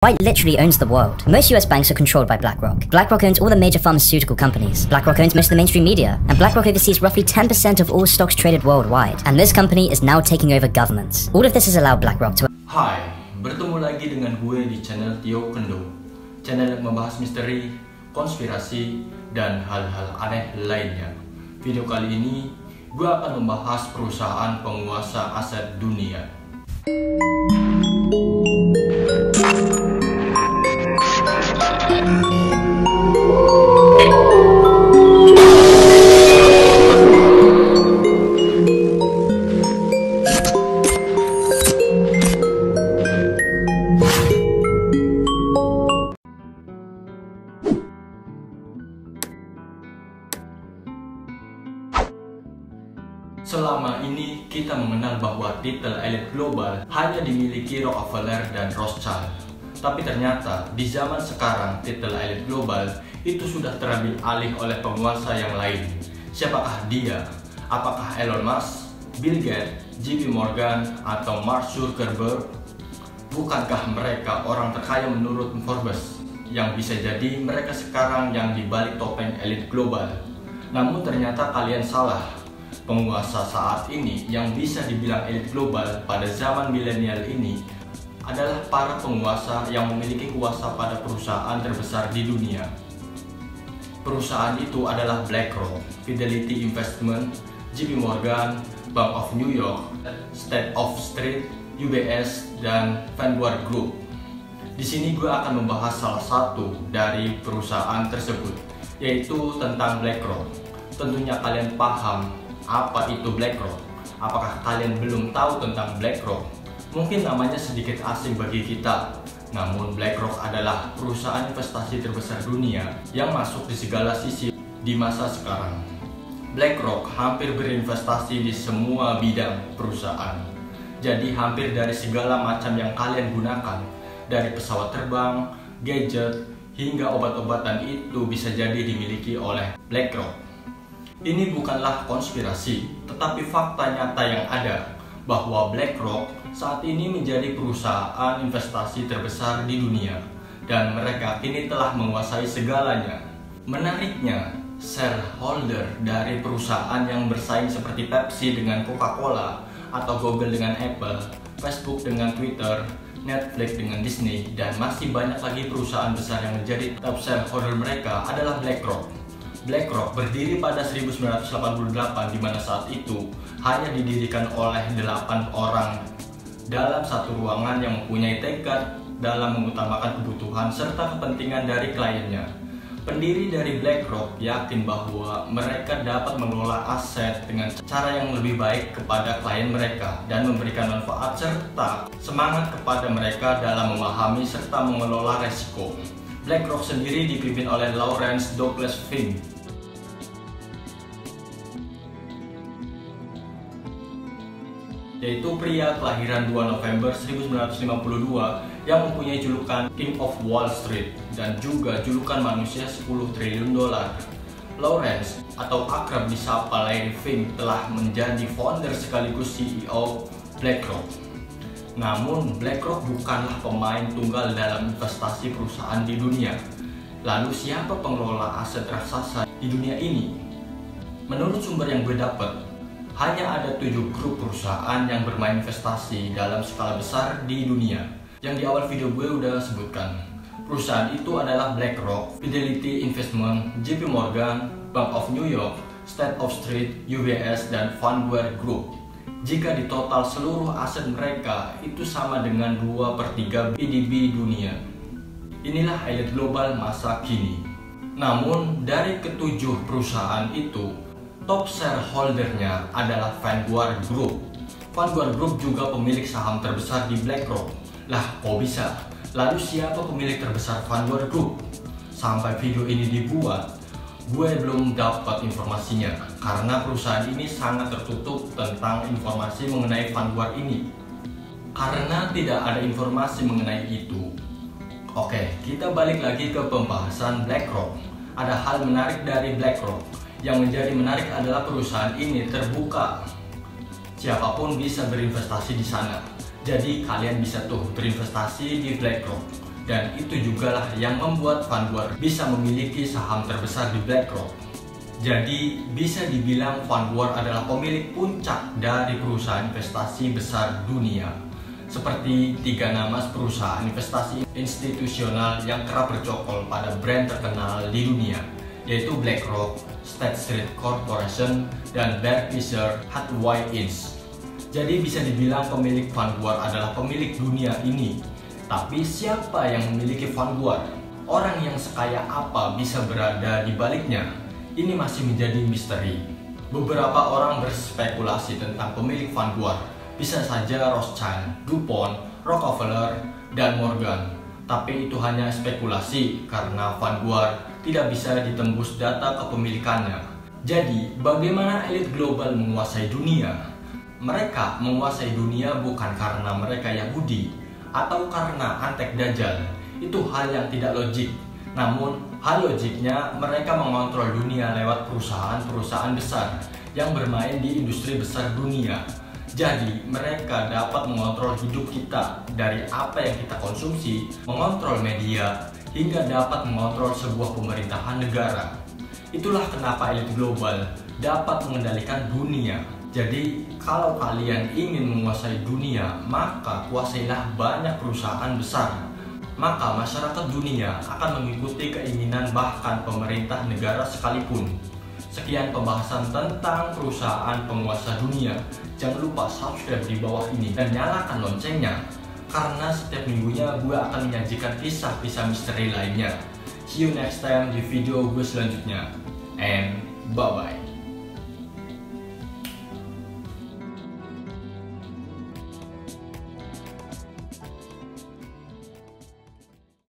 White literally owns the world. Most US banks are controlled by BlackRock. BlackRock owns all the major pharmaceutical companies. BlackRock owns most of the mainstream media. And BlackRock oversees roughly 10% of all stocks traded worldwide. And this company is now taking over governments. All of this has allowed BlackRock to... Hai, bertemu lagi dengan gue di channel Tio Kendo. Channel yang membahas misteri, konspirasi, dan hal-hal aneh lainnya. Video kali ini, gue akan membahas perusahaan penguasa aset dunia. Selama ini kita mengenal bahwa titel elit global hanya dimiliki Rockefeller dan Rothschild. Tapi ternyata di zaman sekarang titel elit global itu sudah terambil alih oleh penguasa yang lain. Siapakah dia? Apakah Elon Musk, Bill Gates, JP Morgan, atau Mark Zuckerberg? Bukankah mereka orang terkaya menurut Forbes? Yang bisa jadi mereka sekarang yang dibalik topeng elit global. Namun ternyata kalian salah. Penguasa saat ini yang bisa dibilang elit global pada zaman milenial ini adalah para penguasa yang memiliki kuasa pada perusahaan terbesar di dunia. Perusahaan itu adalah BlackRock, Fidelity Investment, JP Morgan, Bank of New York, State of Street, UBS, dan Vanguard Group. Di sini gue akan membahas salah satu dari perusahaan tersebut, yaitu tentang BlackRock. Tentunya kalian paham apa itu BlackRock? Apakah kalian belum tahu tentang BlackRock? Mungkin namanya sedikit asing bagi kita. Namun BlackRock adalah perusahaan investasi terbesar dunia yang masuk di segala sisi di masa sekarang. BlackRock hampir berinvestasi di semua bidang perusahaan. Jadi hampir dari segala macam yang kalian gunakan, dari pesawat terbang, gadget, hingga obat-obatan itu bisa jadi dimiliki oleh BlackRock. Ini bukanlah konspirasi, tetapi fakta nyata yang ada bahwa BlackRock saat ini menjadi perusahaan investasi terbesar di dunia dan mereka kini telah menguasai segalanya. Menariknya, shareholder dari perusahaan yang bersaing seperti Pepsi dengan Coca-Cola atau Google dengan Apple, Facebook dengan Twitter, Netflix dengan Disney, dan masih banyak lagi perusahaan besar yang menjadi top shareholder mereka adalah BlackRock. BlackRock berdiri pada 1988 di mana saat itu hanya didirikan oleh 8 orang dalam satu ruangan yang mempunyai tekad dalam mengutamakan kebutuhan serta kepentingan dari kliennya. Pendiri dari BlackRock yakin bahwa mereka dapat mengelola aset dengan cara yang lebih baik kepada klien mereka dan memberikan manfaat serta semangat kepada mereka dalam memahami serta mengelola resiko. BlackRock sendiri dipimpin oleh Lawrence Douglas Fink, yaitu pria kelahiran 2 November 1952 yang mempunyai julukan King of Wall Street dan juga julukan manusia 10 triliun dolar. Lawrence atau akrab disapa Larry Fink telah menjadi founder sekaligus CEO BlackRock. Namun BlackRock bukanlah pemain tunggal dalam investasi perusahaan di dunia. Lalu siapa pengelola aset raksasa di dunia ini? Menurut sumber yang gue dapat, hanya ada 7 grup perusahaan yang bermain investasi dalam skala besar di dunia. Yang di awal video gue udah sebutkan. Perusahaan itu adalah BlackRock, Fidelity Investment, JP Morgan, Bank of New York, State of Street, UBS, dan Vanguard Group. Jika ditotal seluruh aset mereka itu sama dengan 2/3 PDB dunia. Inilah elit global masa kini. Namun dari ketujuh perusahaan itu, top shareholdernya adalah Vanguard Group. Vanguard Group juga pemilik saham terbesar di BlackRock. Lah, kok bisa? Lalu siapa pemilik terbesar Vanguard Group? Sampai video ini dibuat, gue belum dapat informasinya karena perusahaan ini sangat tertutup tentang informasi mengenai Vanguard ini. Karena tidak ada informasi mengenai itu. Oke, kita balik lagi ke pembahasan BlackRock. Ada hal menarik dari BlackRock. Yang menjadi menarik adalah perusahaan ini terbuka. Siapapun bisa berinvestasi di sana. Jadi kalian bisa tuh berinvestasi di BlackRock. Dan itu jugalah yang membuat Vanguard bisa memiliki saham terbesar di BlackRock. Jadi bisa dibilang Vanguard adalah pemilik puncak dari perusahaan investasi besar dunia. Seperti 3 nama perusahaan investasi institusional yang kerap bercokol pada brand terkenal di dunia, yaitu BlackRock, State Street Corporation, dan Berkshire Hathaway Inc. Jadi bisa dibilang pemilik Vanguard adalah pemilik dunia ini. Tapi siapa yang memiliki Vanguard? Orang yang sekaya apa bisa berada di baliknya? Ini masih menjadi misteri. Beberapa orang berspekulasi tentang pemilik Vanguard. Bisa saja Rothschild, DuPont, Rockefeller, dan Morgan. Tapi itu hanya spekulasi karena Vanguard tidak bisa ditembus data kepemilikannya. Jadi, bagaimana elit global menguasai dunia? Mereka menguasai dunia bukan karena mereka Yahudi atau karena antek dajjal. Itu hal yang tidak logik. Namun, hal logiknya mereka mengontrol dunia lewat perusahaan-perusahaan besar yang bermain di industri besar dunia. Jadi, mereka dapat mengontrol hidup kita dari apa yang kita konsumsi, mengontrol media, hingga dapat mengontrol sebuah pemerintahan negara. Itulah kenapa elit global dapat mengendalikan dunia. Jadi, kalau kalian ingin menguasai dunia, maka kuasailah banyak perusahaan besar. Maka masyarakat dunia akan mengikuti keinginan bahkan pemerintah negara sekalipun. Sekian pembahasan tentang perusahaan penguasa dunia. Jangan lupa subscribe di bawah ini dan nyalakan loncengnya, karena setiap minggunya gue akan menyajikan kisah-kisah misteri lainnya. See you next time di video gue selanjutnya. And bye-bye.